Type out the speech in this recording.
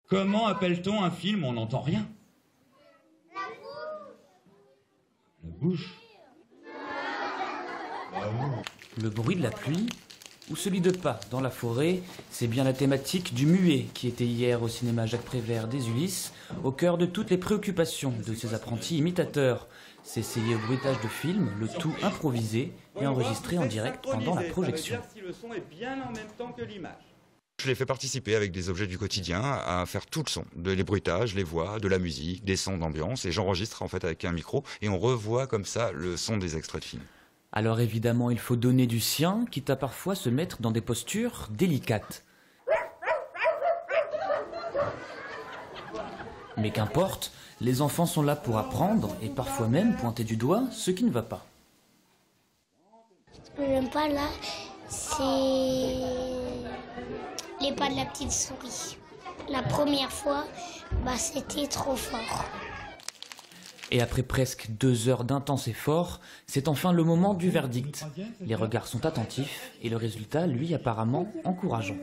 Comment appelle-t-on un film où on n'entend rien? La bouche. Le bruit de la pluie ou celui de pas dans la forêt, c'est bien la thématique du muet qui était hier au cinéma Jacques Prévert des Ulysses, au cœur de toutes les préoccupations de ces apprentis imitateurs. S'essayer au bruitage de films, le tout improvisé et enregistré en direct pendant la projection. Je les fais participer avec des objets du quotidien à faire tout le son, les bruitages, les voix, de la musique, des sons d'ambiance, et j'enregistre en fait avec un micro et on revoit comme ça le son des extraits de films. Alors évidemment, il faut donner du sien, quitte à parfois se mettre dans des postures délicates. Mais qu'importe, les enfants sont là pour apprendre et parfois même pointer du doigt ce qui ne va pas. Ce que j'aime pas là, c'est les pas de la petite souris. La première fois, c'était trop fort. Et après presque 2 heures d'intense effort, c'est enfin le moment du verdict. Les regards sont attentifs et le résultat, lui, apparemment encourageant.